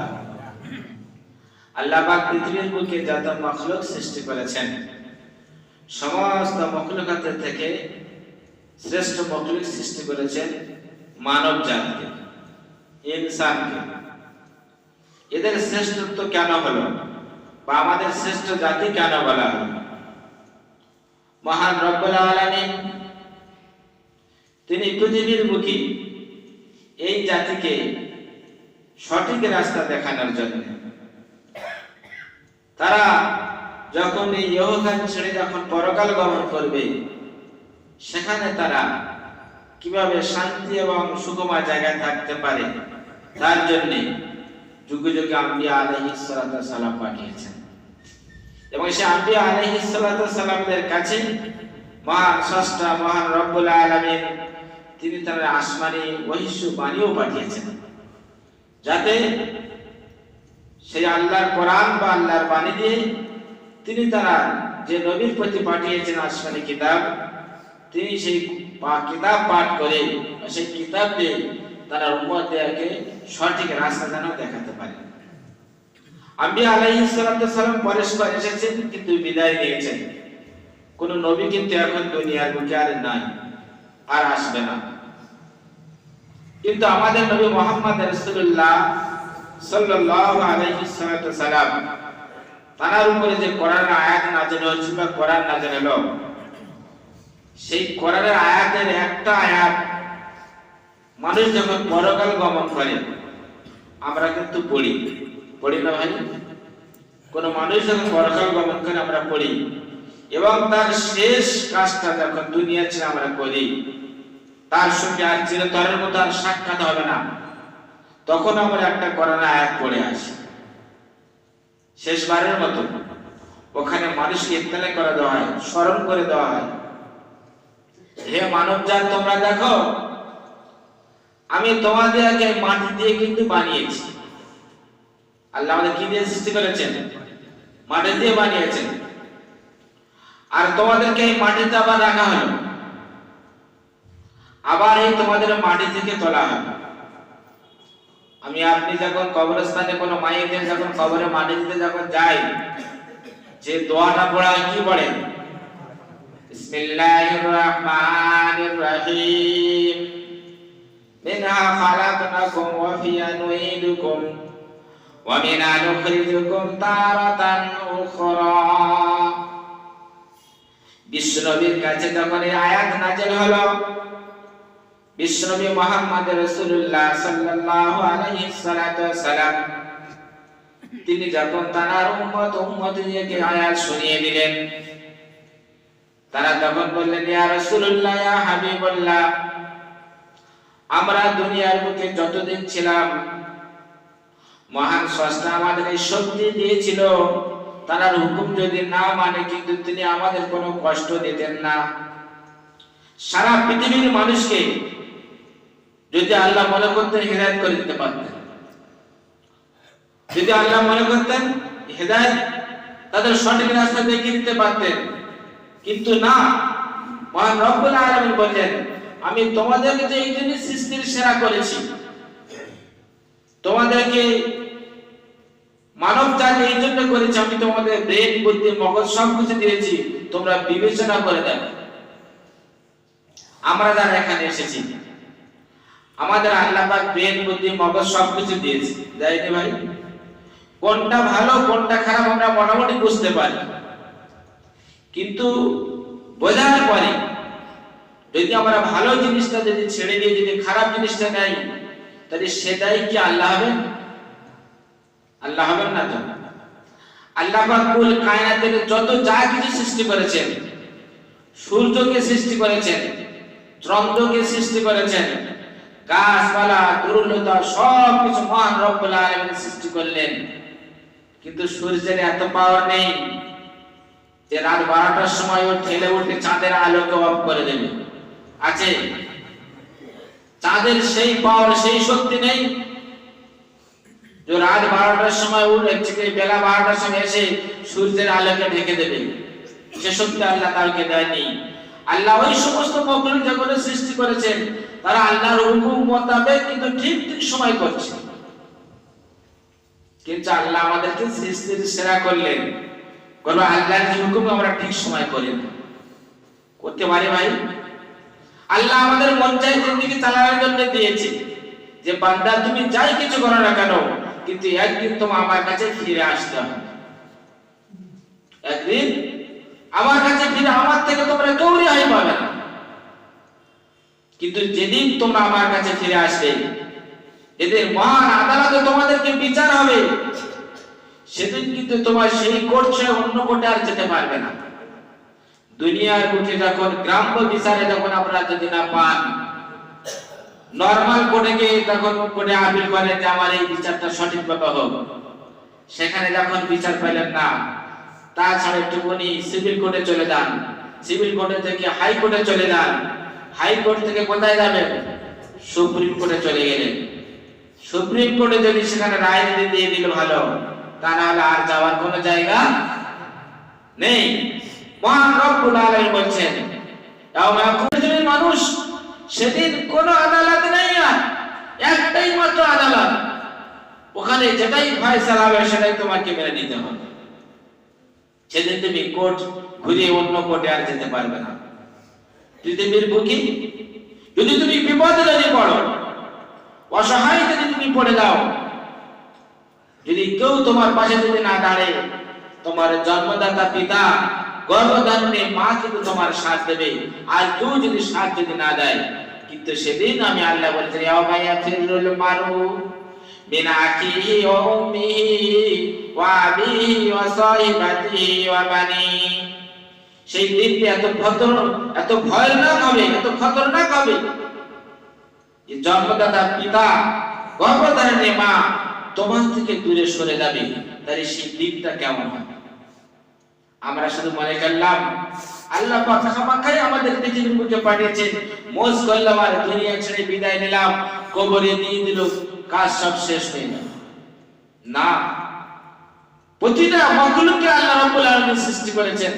তাআলা। আল্লাহ পাক পৃথিবীর বুকে যত মাখলুক সৃষ্টি করেছেন, সমস্ত মাখলুকাতের থেকে শ্রেষ্ঠ মাখলুক সৃষ্টি করেছেন মানব জাতিকে, ইনসানকে। এদের শ্রেষ্ঠত্ব কেন হলো, বা আমাদের শ্রেষ্ঠ জাতি কেন বলা হলো? মহান রব্বুল আলামিন তিনি পৃথিবীর বুকে এই জাতিকে সঠিক রাস্তা দেখানোর জন্য, তারা যখন এই ইহকাল ছেড়ে যখন পরকাল গমন করবে, সেখানে তারা কিভাবে শান্তি এবং সুখময় জায়গায় থাকতে পারে, তার জন্য যুগে যুগে আম্বিয়া আলাইহিস সালাতু ওয়াস সালাম পাঠিয়েছেন। এবং সেই আম্বিয়া আলাইহিস সালাতু ওয়াস সালামদের কাছে মহান স্রষ্টা মহান রব্বুল আলামিন তিনি তার আসমানি ওহী বাণীও পাঠিয়েছেন, যাতে সেই আল্লাহর কোরআন বা আল্লাহর বাণী দিয়ে তিনি তারা যে নবীর প্রতি পাঠিয়েছেন আসমানি কিতাব, তিনি সেই কিতাব পাঠ করে সেই কিতাব দিয়ে তারা উম্মতদেরকে সঠিক রাস্তা যেন দেখাতে পারে। আম্বিয়া আলাইহিস সালাতু ওয়াস সালাম পরস্পর এসেছেন, কিন্তু বিদায় নিয়েছেন। কোন নবী কিন্তু এখন দুনিয়ার বুকে আর নাই, আর আসবে না। কিন্তু আমাদের নবী মুহাম্মদ রাসূলুল্লাহ সাল্লাল্লাহু আলাইহি সাল্লাম, তার উপরে যে কোরআনের আয়াত নাযিল হয়েছিল বা কোরআন নাযিল হলো, সেই কোরআনের আয়াতের একটা আয়াত মানুষ যখন পরকাল গমন করে, আমরা কিন্তু পড়ি না ভাই? কোন মানুষ যখন পরকাল গমন করে আমরা পড়ি, এবং তার শেষ কাজটা যখন দুনিয়া ছেড়ে আমরা করি, তার সঙ্গে আর চিরতরের মতো আর সাক্ষাৎ হবে না, তখন আমরা একটা কোরআনের আয়াত পড়ে আসি শেষবারের মতো। ওখানে মানুষকে ইত্তেলা করে দেওয়া হয়, স্মরণ করে দেওয়া হয়, হে মানবজাত, তোমরা দেখো আমি তোমাদেরকে মাটি দিয়ে কিন্তু বানিয়েছি। আল্লাহ আমাদের কি দিয়ে সৃষ্টি করেছেন? মাটি দিয়ে বানিয়েছেন। আর তোমাদেরকে এই মাটিতে আবার রাখা হলো, আবার এই তোমাদের মাটি থেকে তোলা হলো। আমি আপনি যখন কবরস্থানে কোনো মায়েদের যখন কবরে মাটি দিতে যখন যাই, যে দোয়াটা পড়া হয় কি পড়ে? বিসমিল্লাহির রহমানির রহিম, মিনহা খালাকনাকুম ওয়া ফিহা নুঈদুকুম ওয়া মিনহা নুখরিজুকুম তারাতান উখরা। বিশ্বনবীর কাছে যখন এই আয়াত নাযিল হলো, বিশ্বনবী মুহাম্মদ রাসূলুল্লাহ সাল্লাল্লাহু আলাইহি সাল্লাম তিনি যখন তার উম্মতদেরকে আয়াত শুনিয়ে দিলেন, তারা তখন বললেন, ইয়া রাসূলুল্লাহ, ইয়া হাবিবাল্লাহ, আমরা দুনিয়ার বুকে যতদিন ছিলাম, মহান স্রষ্টা আমাদের এই শক্তি দিয়েছিল, তার হুকুম যদি না মানে কিন্তু তিনি আমাদের কোনো কষ্ট দিতেন না। সারা পৃথিবীর মানুষকে যদি আল্লাহ মনে করতেন হিদায়াত করে দিতে পারতেন, যদি আল্লাহ মনে করতেন হিদায়াত তাদের সঠিক রাস্তা দেখিয়ে দিতে পারতেন, কিন্তু না, মহান রব্বুল আলামিন বলেন, আমি তোমাদেরকে যে এই জন্য সৃষ্টির সেরা করেছি, তোমাদেরকে মানব জাতি এই জন্য করেছি, আমি তোমাদের ব্রেন বুদ্ধি মগজ সবকিছু দিয়েছি, তোমরা বিবেচনা করে দেখো। আমরা যারা এখানে এসেছি, আমাদের আল্লাহ পাক ব্রেন বুদ্ধি মগজ সবকিছু দিয়েছে, দেয়নি ভাই? কোনটা ভালো কোনটা খারাপ আমরা মোটামুটি বুঝতে পারি, কিন্তু বোঝার পরে যদি আমরা ভালো জিনিসটা যদি ছেড়ে দিয়ে যদি খারাপ জিনিসটা নেই, তাহলে সেটাই কি আল্লাহ হবেন? আল্লাহ হবেন না তো। আল্লাহ পাক কুল কায়নাতের যত যা কিছু সৃষ্টি করেছেন, সূর্যকে সৃষ্টি করেছেন, চন্দ্রকে সৃষ্টি করেছেন, গাছপালা তরুলতা সব কিছু মহান রব্বুল আলামিন সৃষ্টি করলেন, কিন্তু সূর্যের এত পাওয়ার নেই যে রাত 12টার সময় ও ঠেলে উঠে চাঁদের আলোকে অফ করে দেবে। আছে? চাঁদের সেই পাওয়ার সেই শক্তি নেই যে রাত 12টার সময় উঠে বেলা 12টার সময় এসে সূর্যের আলোকে ঢেকে দেবে। সে শক্তি আল্লাহ তাকে দেয়নি। আল্লাহ ওই সমস্ত মখলুক জগতের সৃষ্টি করেছেন, তারা আল্লাহর হুকুম মোতাবেক কিন্তু ঠিক ঠিক সময় করছে। কিন্তু আল্লাহ আমাদেরকে সৃষ্টির সেরা করলেন, কোন আল্লাহর হুকুম আমরা ঠিক সময় করি না। করতে পারি ভাই? আল্লাহ আমাদের মন চাই জিন্দেগি চালানোর জন্য দিয়েছে যে বান্দা তুমি যাই কিছু করো না কেন, কিন্তু একদিন তোমার আমার কাছে ফিরে আসতে হবে। একদিন আমার কাছে ফিরে আমার থেকে তোমরা কেউ রেহাই পাবে না। কিন্তু যেদিন তোমরা আমার কাছে ফিরে আসবে, যেদিন মহান আদালতে তোমাদেরকে বিচার হবে, সেদিন কিন্তু তোমার সেই কোর্ট ছেড়ে অন্য কোর্টে আর যেতে পারবে না। দুনিয়ার কোর্টে যখন গ্রাম্য বিচারে যখন আপনারা যদি না পান, নরমাল কোর্টে গিয়ে তখন কোর্টে আপিল করেন যে আমার এই বিচারটা সঠিকভাবে হোক, সেখানে যখন বিচার পেলেন না, তাছাড়া একটুখানি সিভিল কোর্টে চলে যান, সিভিল কোর্টে থেকে হাইকোর্টে চলে যান, হাইকোর্ট থেকে কোথায় যাবেন? সুপ্রিম কোর্টে চলে গেলেন। সুপ্রিম কোর্টে যদি সেখানে রায় দিয়ে দিল ভালো, তা না হলে আর যাওয়ার কোনো জায়গা নেই। মহান রব্বুল আলামিন বলছেন, মানুষ সেদিন কোন আদালত নেই, আর একটাই মাত্র আদালত, ওখানে যেটাই ফয়সালা হবে সেটাই তোমাকে মেনে নিতে হবে। সেদিন তুমি কোর্ট ঘুরিয়ে অন্য কোর্টে আর যেতে পারবে না। পৃথিবীর বুকে যদি তুমি বিপদে যদি পড়ো, অসহায় যদি তুমি পড়ে যাও, যদি কেউ তোমার পাশে যদি না দাঁড়ে, তোমার জন্মদাতা পিতা গর্ভধারিণী মা কিন্তু তোমার সাথ দেবে, আর কেউ যদি সাথ যদি না দেয়, কিন্তু সেদিন আমি আল্লাহ বলছি ইয়াউমায়া ফিরুল মারু মিন আখিহি ওয়া উম্মিহি ওয়া আবিহি ওয়া সাহিবাতিহি ওয়া বানি। সেই দিনটি এত ভয়ানক হবে, এত খতরনাক হবে যে জন্মদাতা পিতা গর্ভধারিণী মা তোমার থেকে দূরে সরে যাবে। তাই সেই দিনটা কেমন হবে? আমরা শুধু মনে করলাম আল্লাহ পাক খামাখাই আমাদের পৃথিবীর বুকে পাঠিয়েছেন, মোজ করলাম আর দুনিয়া ছেড়ে বিদায় নিলাম, কবরে দিয়ে দিল, কাজ সব শেষ হয়ে গেল। না, প্রতিটা মাখলুককে আল্লাহ রাব্বুল আলামিন সৃষ্টি করেছেন।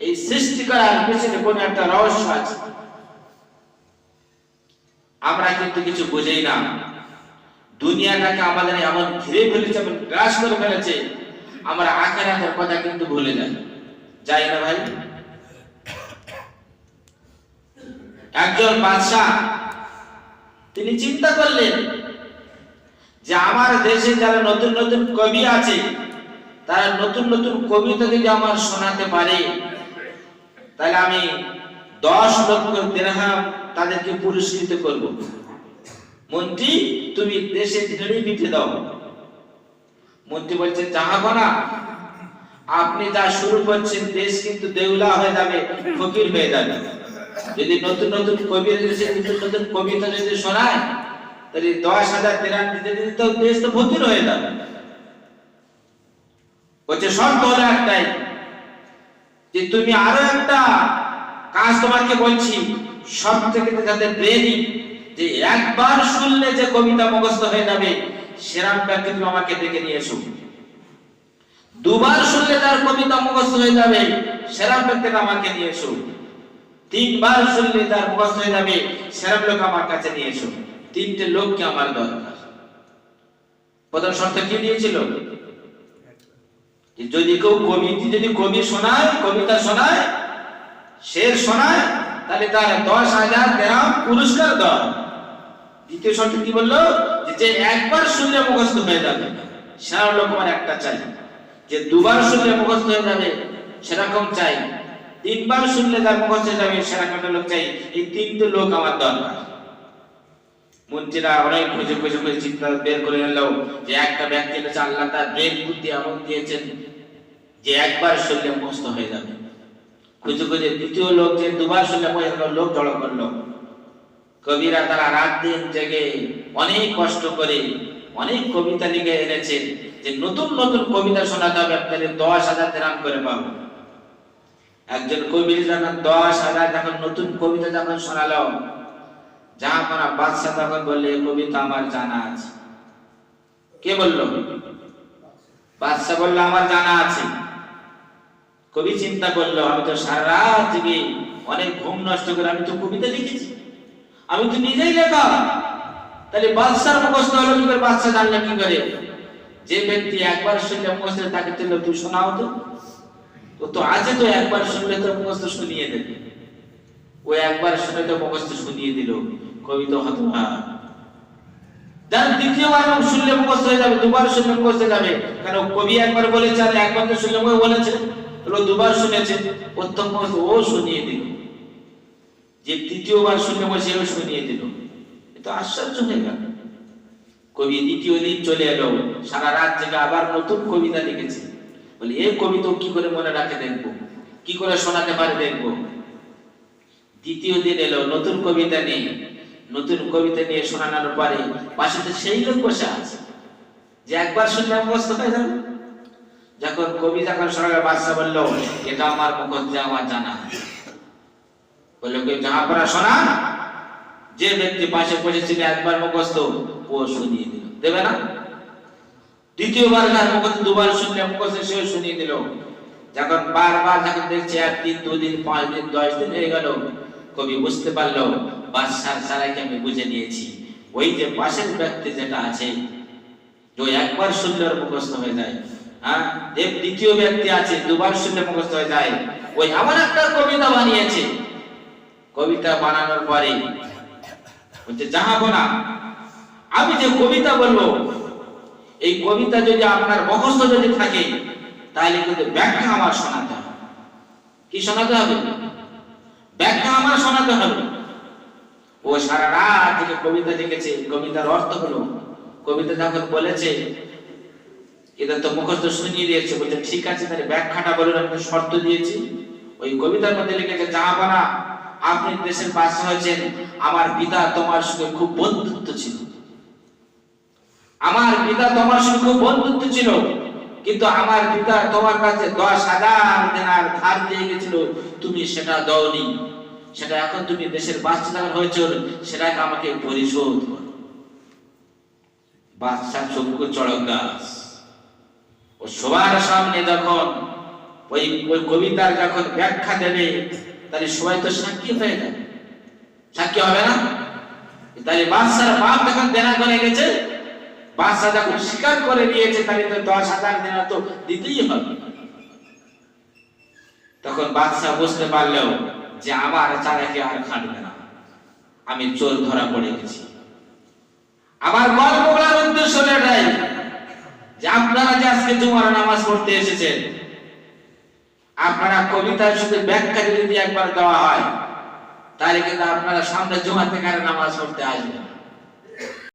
এই সৃষ্টি করার পেছনে কোন একটা রহস্য আছে, আমরা কিন্তু কিছু বুঝেই না। দুনিয়াটাকে আমাদের এমন ঘিরে ফেলেছে, এমন গ্রাস করে ফেলেছে, আমরা আখিরাতের কথা কিন্তু ভুলে যাই না ভাই। একজন বাদশা তিনি চিন্তা করলেন যে আমার দেশে যারা নতুন নতুন কবি আছে, তারা নতুন নতুন কবিতা যদি আমার শোনাতে পারে, তাহলে আমি 10 লক্ষ দিরহাম তাদেরকে পুরস্কৃত করব। মন্ত্রী, তুমি দেশে ঝেড়ে পিঠে দাও। মন্ত্রী বলছে, জাহাপনা, আপনি যা শুরু করছেন, দেশ কিন্তু দেউলা হয়ে যাবে, ফকির হয়ে যাবে। যদি নতুন নতুন কবি নতুন নতুন কবিতা যদি শোনায়, তাহলে 10,000 দিরহাম দিতে দিতে তো দেশ তো ফকির হয়ে যাবে। বলছে, শর্ত হলো একটাই, যে তুমি আরো একটা কাজ তোমাকে বলছি, সব থেকে যাতে ব্রেনি, যে একবার শুনলে যে কবিতা মুখস্থ হয়ে যাবে, সেরাম ব্যক্তি তুমি আমাকে ডেকে নিয়ে এসো। 2বার শুনলে তার কবিতা মুখস্থ হয়ে যাবে, সেরাম ব্যক্তি আমাকে নিয়ে এসো। 3বার শুনলে তার মুখস্থ হয়ে যাবে, সেরাম লোক আমার কাছে নিয়ে এসো। 3টে লোককে আমার দরকার। প্রথম শর্ত কি দিয়েছিল? যদি কেউ কবি শোনায়, কবিতা শোনায়, শের শোনায়, তাহলে তার 10,000 দিরহাম পুরস্কার দাও। দ্বিতীয় শর্ত কি বললো? যে একবার শুনলে মুখস্থ হয়ে যাবে, সেরকম লোক আমার একটা চাই। যে 2বার শুনলে মুখস্থ হয়ে যাবে, সেরকম চাই। 3বার শুনলে তার মুখস্থ হয়ে যাবে, সেরকম লোক চাই। এই 3টে লোক আমার দরকার। মন্ত্রীরা অনেক খুঁজে চিন্তা বের করে নিল যে একটা ব্যক্তি হচ্ছে আল্লাহ তার ব্রেন বুদ্ধি এমন দিয়েছেন যে একবার শুনলে মুখস্থ হয়ে যাবে। খুঁজে দ্বিতীয় লোক, যে 2বার শুনলে লোক জড়ো করলো। কবিরা তারা রাত দিন জেগে অনেক কষ্ট করে অনেক কবিতা লিখে এনেছে, যে নতুন নতুন কবিতা শোনাতে হবে, আপনাদের 10,000 দিরহাম করে পাবো। একজন কবি যখন 10,000 যখন নতুন কবিতা যখন শোনালো, জাহাপনা বাদশা তখন বললে, কবিতা আমার জানা আছে। কে বলল? বাদশা বলল, আমার জানা আছে। কবি চিন্তা করলো, আমি তো সারা রাত জেগে অনেক ঘুম নষ্ট করে আমি তো কবিতা লিখেছি, আমি তো নিজেই লেখা, তাহলে বাদশার মুখস্থ হলো কি করে? বাদশা জানলে কি করে? যে ব্যক্তি একবার শুনলে মুখস্থ তাকে তুলে তুই শোনাও তো, ও তো আছে তো একবার শুনলে তো মুখস্থ শুনিয়ে দেবে। ও একবার শুনে তো মুখস্থ শুনিয়ে দিল, কবি তো হতভাগা। যার দ্বিতীয়বার শুনলে মুখস্থ হয়ে যাবে, দুবার শুনলে মুখস্থ হয়ে যাবে। কারণ কবি একবার বলেছে আর একবার তো শুনলে মুখে বলেছে, তো দুবার শুনেছে, প্রথম মুখস্থ ও শুনিয়ে দিল, যে তৃতীয়বার শুনলে বসে ও শুনিয়ে দিল। এটা আশ্চর্য হয়ে গেল। কবি দ্বিতীয় দিন চলে এলো, সারা রাত জেগে আবার নতুন কবিতা লিখেছে। বলে এই কবিতা কি করে মনে রাখে দেখবো, কি করে শোনাতে পারে দেখবো। দ্বিতীয় দিন এলো, নতুন কবিতা নেই, নতুন কবিতা নিয়ে শোনানোর পরে পাশে তো সেই লোক বসে আছে যে একবার শুনলে মুখস্থ হয়ে যাবে। যখন কবি যখন শোনাবে, বাদশা বললো এটা আমার মুখস্থ, আমার জানা। বললো কি যাহা পড়া শোনা। যে ব্যক্তি পাশে বসেছিল একবার মুখস্থ, ও শুনিয়ে দিল, দেবে না? দ্বিতীয়বার যার মুখস্থ দুবার শুনলে মুখস্থ, সেও শুনিয়ে দিল। যখন বারবার যখন দেখছে 1 দিন 2 দিন 5 দিন 10 দিন হয়ে গেল, কবি বুঝতে পারলো বাদশার সারাকে আমি বুঝে নিয়েছি। ওই যে পাশের ব্যক্তি যেটা আছে, যে একবার শুনলে মুখস্থ হয়ে যায়, হ্যাঁ, দ্বিতীয় ব্যক্তি আছে দুবার শুনলে মুখস্থ হয়ে যায়, ওই এমন একটা কবিতা বানিয়েছে। কবিতা বানানোর পরে বলছে জাহাপনা, আমি যে কবিতা বলবো, এই কবিতা যদি আপনার মুখস্থ যদি থাকে, তাহলে কিন্তু ব্যাখ্যা আমার শোনাতে হবে। কি শোনাতে হবে? ব্যাখ্যা আমার শোনাতে হবে। ও সারা রাত থেকে কবিতা লিখেছে, কবিতার অর্থ হলো, কবিতা যখন বলেছে এটা তো মুখস্থ শুনিয়ে দিয়েছে, বলছে ঠিক আছে তাহলে ব্যাখ্যাটা বলুন, আমি তো শর্ত দিয়েছি। ওই কবিতার মধ্যে লিখেছে জাহাপনা, আপনি দেশের বাদশা হয়েছেন, আমার পিতা তোমার সঙ্গে খুব বন্ধুত্ব ছিল, আমার পিতা তোমার সঙ্গে খুব বন্ধুত্ব ছিল, কিন্তু আমার পিতা তোমার কাছে 10,000 দিনার ধার দিয়ে গেছিল, তুমি সেটা দাওনি, সেটা এখন তুমি দেশের বাদশা যখন হয়েছো, সেটাকে আমাকে পরিশোধ করো। বাদশা চক্ষু চড়ক গাছ। ও সবার সামনে যখন ওই কবিতার যখন ব্যাখ্যা দেবে, তাহলে সবাই তো সাক্ষী হয়ে যাবে, সাক্ষী হবে না? তাহলে বাদশার বাপ যখন দেনা করে গেছে, বাদশা যখন স্বীকার করে নিয়েছে, তাহলে তো 10,000 দেনা তো দিতেই হবে। তখন বাদশা বুঝতে পারলো যে আমার চালাকি আর খাটবে না, আমি চোর ধরা পড়ে গেছি। আমার গল্প বলার উদ্দেশ্য এটাই যে আপনারা যে আজকে জুমার নামাজ পড়তে এসেছেন, আপনারা কবিতার শুধু ব্যাখ্যা যদি একবার দেওয়া হয়, তাহলে কিন্তু আপনারা সামনে জুমা থেকে নামাজ পড়তে আসবেন।